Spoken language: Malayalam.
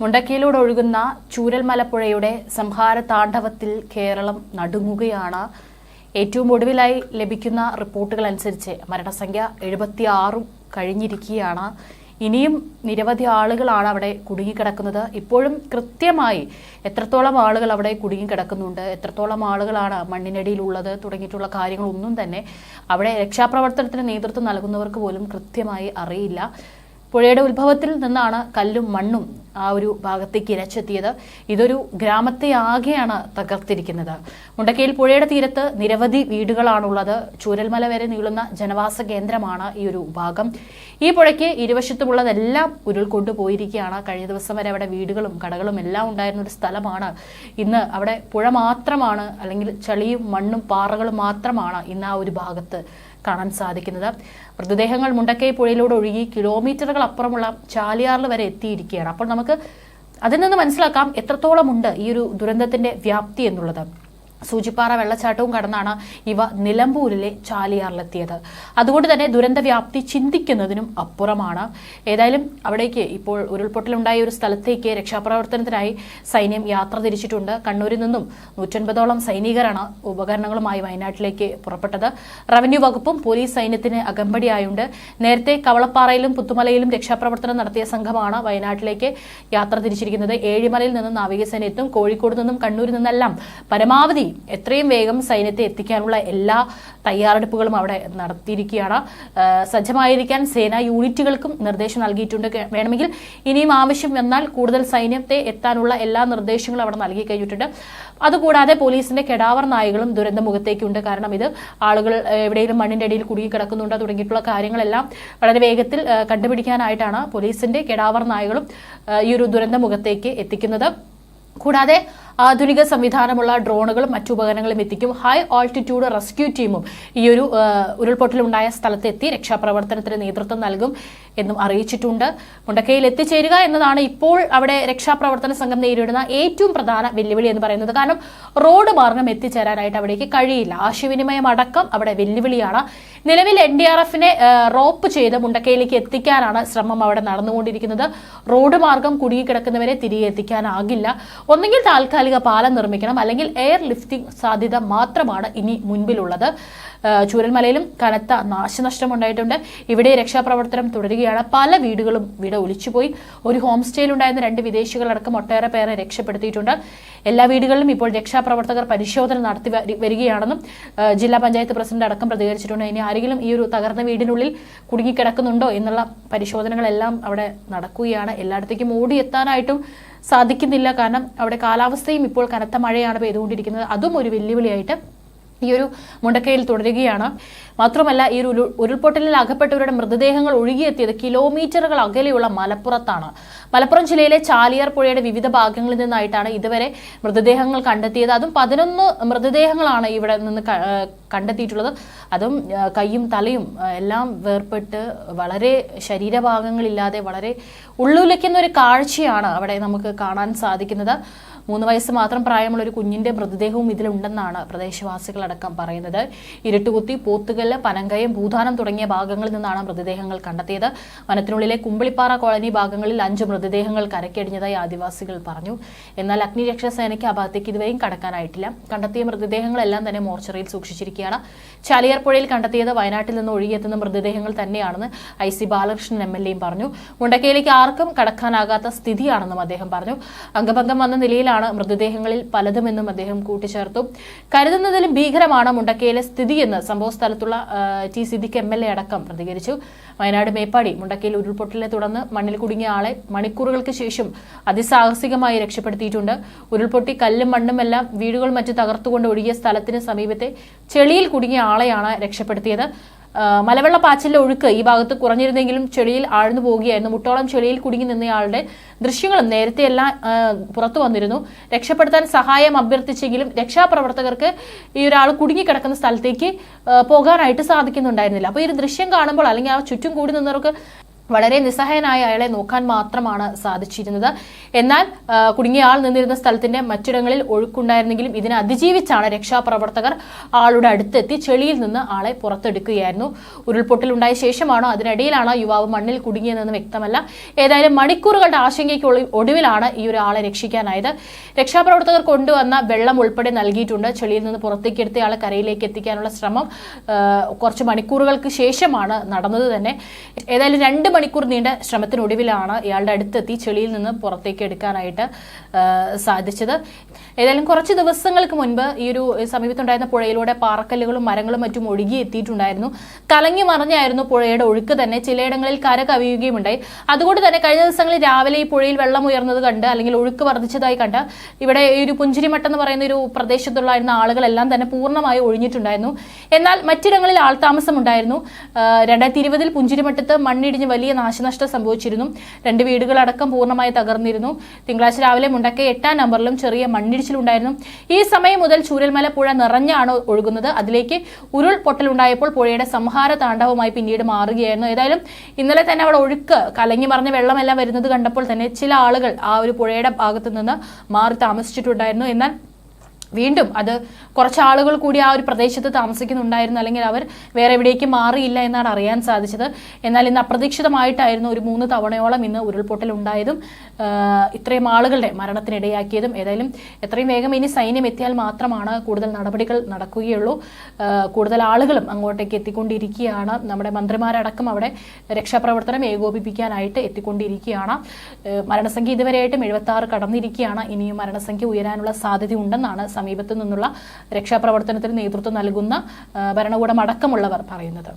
മുണ്ടക്കയിലൂടെ ഒഴുകുന്ന ചൂരൽമലപ്പുഴയുടെ സംഹാര താണ്ഡവത്തിൽ കേരളം നടുങ്ങുകയാണ്. ഏറ്റവും ഒടുവിലായി ലഭിക്കുന്ന റിപ്പോർട്ടുകൾ അനുസരിച്ച് മരണസംഖ്യ 76 കഴിഞ്ഞിരിക്കുകയാണ്. ഇനിയും നിരവധി ആളുകളാണ് അവിടെ കുടുങ്ങിക്കിടക്കുന്നത്. ഇപ്പോഴും കൃത്യമായി എത്രത്തോളം ആളുകൾ അവിടെ കുടുങ്ങിക്കിടക്കുന്നുണ്ട്, എത്രത്തോളം ആളുകളാണ് മണ്ണിനടിയിലുള്ളത് തുടങ്ങിയിട്ടുള്ള കാര്യങ്ങളൊന്നും തന്നെ അവിടെ രക്ഷാപ്രവർത്തനത്തിന് നേതൃത്വം നൽകുന്നവർക്ക് പോലും കൃത്യമായി അറിയില്ല. പുഴയുടെ ഉത്ഭവത്തിൽ നിന്നാണ് കല്ലും മണ്ണും ആ ഒരു ഭാഗത്തേക്ക് ഇരച്ചെത്തിയത്. ഇതൊരു ഗ്രാമത്തെ ആകെയാണ് തകർത്തിരിക്കുന്നത്. മുണ്ടക്കയിൽ പുഴയുടെ തീരത്ത് നിരവധി വീടുകളാണുള്ളത്. ചൂരൽമല വരെ നീളുന്ന ജനവാസ കേന്ദ്രമാണ് ഈ ഒരു ഭാഗം. ഈ പുഴയ്ക്ക് ഇരുവശത്തുമുള്ളതെല്ലാം ഉരുൾക്കൊണ്ടു പോയിരിക്കുകയാണ്. കഴിഞ്ഞ ദിവസം വരെ അവിടെ വീടുകളും കടകളും എല്ലാം ഉണ്ടായിരുന്ന ഒരു സ്ഥലമാണ്. ഇന്ന് അവിടെ പുഴ മാത്രമാണ്, അല്ലെങ്കിൽ ചളിയും മണ്ണും പാറകളും മാത്രമാണ് ഇന്ന് ആ ഒരു ഭാഗത്ത് കാണാൻ സാധിക്കുന്നത്. മൃതദേഹങ്ങൾ മുണ്ടക്കൈ പുഴയിലൂടെ ഒഴുകി കിലോമീറ്ററുകൾ അപ്പുറമുള്ള ചാലിയാറിൽ വരെ എത്തിയിരിക്കുകയാണ്. അപ്പോൾ നമുക്ക് അതിൽ നിന്ന് മനസ്സിലാക്കാം എത്രത്തോളം ഉണ്ട് ഈ ഒരു ദുരന്തത്തിന്റെ വ്യാപ്തി എന്നുള്ളത്. സൂചിപ്പാറ വെള്ളച്ചാട്ടവും കടന്നാണ് ഇവ നിലമ്പൂരിലെ ചാലിയാറിലെത്തിയത്. അതുകൊണ്ട് തന്നെ ദുരന്ത വ്യാപ്തി ചിന്തിക്കുന്നതിനും അപ്പുറമാണ്. ഏതായാലും അവിടേക്ക് ഇപ്പോൾ ഉരുൾപൊട്ടലുണ്ടായ ഒരു സ്ഥലത്തേക്ക് രക്ഷാപ്രവർത്തനത്തിനായി സൈന്യം യാത്ര തിരിച്ചിട്ടുണ്ട്. കണ്ണൂരിൽ നിന്നും 150ഓളം സൈനികരാണ് ഉപകരണങ്ങളുമായി വയനാട്ടിലേക്ക് പുറപ്പെട്ടത്. റവന്യൂ വകുപ്പും പോലീസ് സൈന്യത്തിന് അകമ്പടിയായുണ്ട്. നേരത്തെ കവളപ്പാറയിലും പുത്തുമലയിലും രക്ഷാപ്രവർത്തനം നടത്തിയ സംഘമാണ് വയനാട്ടിലേക്ക് യാത്ര തിരിച്ചിരിക്കുന്നത്. ഏഴിമലയിൽ നിന്നും നാവികസേന എത്തും. കോഴിക്കോട് നിന്നും കണ്ണൂരിൽ നിന്നെല്ലാം പരമാവധി എത്രയും വേഗം സൈന്യത്തെ എത്തിക്കാനുള്ള എല്ലാ തയ്യാറെടുപ്പുകളും അവിടെ നടത്തിയിരിക്കുകയാണ്. സജ്ജമായിരിക്കാൻ സേനാ യൂണിറ്റുകൾക്കും നിർദ്ദേശം നൽകിയിട്ടുണ്ട്. വേണമെങ്കിൽ ഇനിയും ആവശ്യം വന്നാൽ കൂടുതൽ സൈന്യത്തെ എത്താനുള്ള എല്ലാ നിർദ്ദേശങ്ങളും അവിടെ നൽകി കഴിഞ്ഞിട്ടുണ്ട്. അതുകൂടാതെ പോലീസിന്റെ കെടാവർ നായകളും ദുരന്തമുഖത്തേക്കുണ്ട്. കാരണം ഇത് ആളുകൾ എവിടെയെങ്കിലും മണ്ണിന്റെ അടിയിൽ കുടുങ്ങിക്കിടക്കുന്നുണ്ടോ തുടങ്ങിയിട്ടുള്ള കാര്യങ്ങളെല്ലാം വളരെ വേഗത്തിൽ കണ്ടുപിടിക്കാനായിട്ടാണ് പോലീസിന്റെ കെടാവർ നായകളും ഈ ഒരു ദുരന്തമുഖത്തേക്ക് എത്തിക്കുന്നത്. കൂടാതെ ആധുനിക സംവിധാനമുള്ള ഡ്രോണുകളും മറ്റു ഉപകരണങ്ങളും എത്തിക്കും. ഹൈ ആൾട്ടിറ്റ്യൂഡ് റെസ്ക്യൂ ടീമും ഈ ഒരു ഉരുൾപൊട്ടലുണ്ടായ സ്ഥലത്തെത്തി രക്ഷാപ്രവർത്തനത്തിന് നേതൃത്വം നൽകും എന്നും അറിയിച്ചിട്ടുണ്ട്. മുണ്ടക്കയിൽ എത്തിച്ചേരുക എന്നതാണ് ഇപ്പോൾ അവിടെ രക്ഷാപ്രവർത്തന സംഘം നേരിടുന്ന ഏറ്റവും പ്രധാന വെല്ലുവിളി എന്ന് പറയുന്നത്. കാരണം റോഡ് മാർഗം എത്തിച്ചേരാനായിട്ട് അവിടേക്ക് കഴിയില്ല. ആശയവിനിമയം അടക്കം അവിടെ വെല്ലുവിളിയാണ്. നിലവിൽ NDRFനെ റോപ്പ് ചെയ്ത് മുണ്ടക്കയിലേക്ക് എത്തിക്കാനാണ് ശ്രമം അവിടെ നടന്നുകൊണ്ടിരിക്കുന്നത്. റോഡ് മാർഗം കുടുങ്ങിക്കിടക്കുന്നവരെ തിരികെ എത്തിക്കാനാകില്ല. ഒന്നെങ്കിൽ താൽക്കാലിക പാലം നിർമ്മിക്കണം, അല്ലെങ്കിൽ എയർ ലിഫ്റ്റിംഗ് സാധ്യത മാത്രമാണ് ഇനി മുൻപിലുള്ളത്. ചൂരൽമലയിലും കനത്ത നാശനഷ്ടം ഉണ്ടായിട്ടുണ്ട്. ഇവിടെ രക്ഷാപ്രവർത്തനം തുടരുകയാണ്. പല വീടുകളും ഇവിടെ ഒലിച്ചുപോയി. ഒരു ഹോം സ്റ്റേയിലുണ്ടായിരുന്ന 2 വിദേശികളടക്കം ഒട്ടേറെ പേരെ രക്ഷപ്പെടുത്തിയിട്ടുണ്ട്. എല്ലാ വീടുകളിലും ഇപ്പോൾ രക്ഷാപ്രവർത്തകർ പരിശോധന നടത്തി വരികയാണെന്നും ജില്ലാ പഞ്ചായത്ത് പ്രസിഡന്റ് അടക്കം പ്രതികരിച്ചിട്ടുണ്ട്. ഇനി ആരെങ്കിലും ഈ ഒരു തകർന്ന വീടിനുള്ളിൽ കുടുങ്ങിക്കിടക്കുന്നുണ്ടോ എന്നുള്ള പരിശോധനകളെല്ലാം അവിടെ നടക്കുകയാണ്. എല്ലായിടത്തേക്കും ഓടിയെത്താനായിട്ടും സാധിക്കുന്നില്ല. കാരണം അവിടെ കാലാവസ്ഥയും ഇപ്പോൾ കനത്ത മഴയാണ് പെയ്തുകൊണ്ടിരിക്കുന്നത്. അതും ഒരു വെല്ലുവിളിയായിട്ട് ഈ ഒരു മുണ്ടക്കയിൽ തുടരുകയാണ്. മാത്രമല്ല ഈ ഒരു ഉരുൾപൊട്ടലിൽ അകപ്പെട്ടവരുടെ മൃതദേഹങ്ങൾ ഒഴുകിയെത്തിയത് കിലോമീറ്ററുകൾ അകലെയുള്ള മലപ്പുറത്താണ്. മലപ്പുറം ജില്ലയിലെ ചാലിയാർ പുഴയുടെ വിവിധ ഭാഗങ്ങളിൽ നിന്നായിട്ടാണ് ഇതുവരെ മൃതദേഹങ്ങൾ കണ്ടെത്തിയത്. അതും 11 മൃതദേഹങ്ങളാണ് ഇവിടെ നിന്ന് കണ്ടെത്തിയിട്ടുള്ളത്. അതും കൈയും തലയും എല്ലാം വേർപെട്ട് വളരെ ശരീരഭാഗങ്ങളില്ലാതെ വളരെ ഉള്ളുലയ്ക്കുന്ന ഒരു കാഴ്ചയാണ് അവിടെ നമുക്ക് കാണാൻ സാധിക്കുന്നത്. 3 വയസ്സ് മാത്രം പ്രായമുള്ള ഒരു കുഞ്ഞിന്റെ മൃതദേഹവും ഇതിലുണ്ടെന്നാണ് പ്രദേശവാസികളടക്കം പറയുന്നത്. ഇരുട്ടുകുത്തി, പോത്തുകല്ല്, പനങ്കയം, ഭൂതാനം തുടങ്ങിയ ഭാഗങ്ങളിൽ നിന്നാണ് മൃതദേഹങ്ങൾ കണ്ടെത്തിയത്. വനത്തിനുള്ളിലെ കുമ്പിളിപ്പാറ കോളനി ഭാഗങ്ങളിൽ 5 മൃതദേഹങ്ങൾ കരയ്ക്കടിഞ്ഞതായി ആദിവാസികൾ പറഞ്ഞു. എന്നാൽ അഗ്നിരക്ഷാസേനയ്ക്ക് ആ ഭാഗത്തേക്ക് ഇതുവരെയും കടക്കാനായിട്ടില്ല. കണ്ടെത്തിയ മൃതദേഹങ്ങളെല്ലാം തന്നെ മോർച്ചറിയിൽ സൂക്ഷിച്ചിരിക്കുകയാണ്. ചാലിയാർ പുഴയിൽ കണ്ടെത്തിയത് വയനാട്ടിൽ നിന്ന് ഒഴുകിയെത്തുന്ന മൃതദേഹങ്ങൾ തന്നെയാണെന്ന് IC ബാലകൃഷ്ണൻ MLA പറഞ്ഞു. മുണ്ടക്കയിലേക്ക് ആർക്കും കടക്കാനാകാത്ത സ്ഥിതിയാണെന്നും അദ്ദേഹം പറഞ്ഞു. അംഗഭംഗം വന്ന നിലയിലാണ് മൃതദേഹങ്ങളിൽ പലതുമെന്നും അദ്ദേഹം കൂട്ടിച്ചേർത്തു. കരുതുന്നതിലും ഭീകരമാണ് മുണ്ടക്കയിലെ സ്ഥിതിയെന്ന് സംഭവ സ്ഥലത്തുള്ള T സിദ്ദിഖ് MLA അടക്കം പ്രതികരിച്ചു. വയനാട് മേപ്പാടി മുണ്ടക്കയിൽ ഉരുൾപൊട്ടലിനെ തുടർന്ന് മണ്ണിൽ കുടുങ്ങിയ ആളെ മണിക്കൂറുകൾക്ക് ശേഷം അതിസാഹസികമായി രക്ഷപ്പെടുത്തിയിട്ടുണ്ട്. ഉരുൾപൊട്ടി കല്ലും മണ്ണും എല്ലാം വീടുകൾ മറ്റു തകർത്തുകൊണ്ട് ഒഴുകിയ സ്ഥലത്തിന് സമീപത്തെ ചെളിയിൽ കുടുങ്ങിയ ആളെയാണ് രക്ഷപ്പെടുത്തിയത്. മലവെള്ളപ്പാച്ചിലെ ഒഴുക്ക് ഈ ഭാഗത്ത് കുറഞ്ഞിരുന്നെങ്കിലും ചെളിയിൽ ആഴ്ന്നു പോവുകയായിരുന്നു. മുട്ടോളം ചെളിയിൽ കുടുങ്ങി നിന്നയാളുടെ ദൃശ്യങ്ങളും നേരത്തെ എല്ലാം പുറത്തു വന്നിരുന്നു. രക്ഷപ്പെടുത്താൻ സഹായം അഭ്യർത്ഥിച്ചെങ്കിലും രക്ഷാപ്രവർത്തകർക്ക് ഈ ഒരാൾ കുടുങ്ങിക്കിടക്കുന്ന സ്ഥലത്തേക്ക് പോകാനായിട്ട് സാധിക്കുന്നുണ്ടായിരുന്നില്ല. അപ്പോൾ ഈ ഒരു ദൃശ്യം കാണുമ്പോൾ, അല്ലെങ്കിൽ ആ ചുറ്റും കൂടി നിന്നവർക്ക് വളരെ നിസ്സഹായനായ അയാളെ നോക്കാൻ മാത്രമാണ് സാധിച്ചിരുന്നത്. എന്നാൽ കുടുങ്ങിയ ആൾ നിന്നിരുന്ന സ്ഥലത്തിന്റെ മറ്റിടങ്ങളിൽ ഒഴുക്കുണ്ടായിരുന്നെങ്കിലും ഇതിനെ അതിജീവിച്ചാണ് രക്ഷാപ്രവർത്തകർ ആളുടെ അടുത്തെത്തി ചെളിയിൽ നിന്ന് ആളെ പുറത്തെടുക്കുകയായിരുന്നു. ഉരുൾപൊട്ടലുണ്ടായ ശേഷമാണോ അതിനിടയിലാണ് യുവാവ് മണ്ണിൽ കുടുങ്ങിയതെന്ന് വ്യക്തമല്ല. ഏതായാലും മണിക്കൂറുകളുടെ ആശങ്കയ്ക്ക് ഒടുവിലാണ് ഈ ഒരു ആളെ രക്ഷിക്കാനായത്. രക്ഷാപ്രവർത്തകർ കൊണ്ടുവന്ന വെള്ളം ഉൾപ്പെടെ നൽകിയിട്ടുണ്ട്. ചെളിയിൽ നിന്ന് പുറത്തേക്ക് എടുത്ത ആളെ കരയിലേക്ക് എത്തിക്കാനുള്ള ശ്രമം കുറച്ച് മണിക്കൂറുകൾക്ക് ശേഷമാണ് നടന്നത് തന്നെ. ഏതായാലും 2 മണിക്കൂർ നീണ്ട ശ്രമത്തിനൊടുവിലാണ് ഇയാളുടെ അടുത്തെത്തി ചെളിയിൽ നിന്ന് പുറത്തേക്ക് എടുക്കാനായിട്ട് സാധിച്ചത്. ഏതായാലും കുറച്ച് ദിവസങ്ങൾക്ക് മുൻപ് ഈ ഒരു സമീപത്തുണ്ടായിരുന്ന പുഴയിലൂടെ പാറക്കല്ലുകളും മരങ്ങളും മറ്റും ഒഴുകി എത്തിയിട്ടുണ്ടായിരുന്നു. കലങ്ങി മറിഞ്ഞായിരുന്നു പുഴയുടെ ഒഴുക്ക് തന്നെ. ചിലയിടങ്ങളിൽ കര കവിയുകയുമുണ്ടായി. അതുകൊണ്ട് തന്നെ കഴിഞ്ഞ ദിവസങ്ങളിൽ രാവിലെ ഈ പുഴയിൽ വെള്ളം ഉയർന്നത് കണ്ട് അല്ലെങ്കിൽ ഒഴുക്ക് വർദ്ധിച്ചതായി കണ്ട് ഇവിടെ ഈ ഒരു പുഞ്ചിരിമട്ടം എന്ന് പറയുന്ന ഒരു പ്രദേശത്തുള്ളായിരുന്ന ആളുകളെല്ലാം തന്നെ പൂർണ്ണമായി ഒഴിഞ്ഞിട്ടുണ്ടായിരുന്നു. എന്നാൽ മറ്റിടങ്ങളിൽ ആൾതാമസം ഉണ്ടായിരുന്നു. 2020 പുഞ്ചിരിമട്ടത്ത് മണ്ണിടിഞ്ഞ് വലിയ നാശനഷ്ടം സംഭവിച്ചിരുന്നു. 2 വീടുകളടക്കം പൂർണ്ണമായി തകർന്നിരുന്നു. തിങ്കളാഴ്ച രാവിലെ മുണ്ടക്കൈ 8-ാം നമ്പറിലും ചെറിയ മണ്ണിടിച്ചിലുണ്ടായിരുന്നു. ഈ സമയം മുതൽ ചൂരൽമല പുഴ നിറഞ്ഞാണ് ഒഴുകുന്നത്. അതിലേക്ക് ഉരുൾപൊട്ടലുണ്ടായപ്പോൾ പുഴയുടെ സംഹാര താണ്ഡവമായി പിന്നീട് മാറുകയായിരുന്നു. ഏതായാലും ഇന്നലെ തന്നെ അവിടെ ഒഴുക്ക് കലങ്ങി മറിഞ്ഞ വെള്ളമെല്ലാം വരുന്നത് കണ്ടപ്പോൾ തന്നെ ചില ആളുകൾ ആ ഒരു പുഴയുടെ ഭാഗത്തു നിന്ന് മാറി താമസിച്ചിട്ടുണ്ടായിരുന്നു. എന്നാൽ വീണ്ടും അത് കുറച്ച് ആളുകൾ കൂടി ആ ഒരു പ്രദേശത്ത് താമസിക്കുന്നുണ്ടായിരുന്നു, അല്ലെങ്കിൽ അവർ വേറെ എവിടേക്ക് മാറിയില്ല എന്നാണ് അറിയാൻ സാധിച്ചത്. എന്നാൽ ഇന്ന് അപ്രതീക്ഷിതമായിട്ടായിരുന്നു ഒരു 3 തവണയോളം ഇന്ന് ഉരുൾപൊട്ടൽ ഉണ്ടായതും ഇത്രയും ആളുകളുടെ മരണത്തിനിടയാക്കിയതും. ഏതായാലും എത്രയും വേഗം ഇനി സൈന്യം എത്തിയാൽ മാത്രമാണ് കൂടുതൽ നടപടികൾ നടക്കുകയുള്ളൂ. കൂടുതൽ ആളുകളും അങ്ങോട്ടേക്ക് എത്തിക്കൊണ്ടിരിക്കുകയാണ്. നമ്മുടെ മന്ത്രിമാരടക്കം അവിടെ രക്ഷാപ്രവർത്തനം ഏകോപിപ്പിക്കാനായിട്ട് എത്തിക്കൊണ്ടിരിക്കുകയാണ്. മരണസംഖ്യ ഇതുവരെയായിട്ടും 76 കടന്നിരിക്കുകയാണ്. ഇനിയും മരണസംഖ്യ ഉയരാനുള്ള സാധ്യത ഉണ്ടെന്നാണ് സമീപത്തു നിന്നുള്ള രക്ഷാപ്രവർത്തനത്തിന് നേതൃത്വം നൽകുന്ന ഭരണകൂടം അടക്കമുള്ളവർ പറയുന്നത്.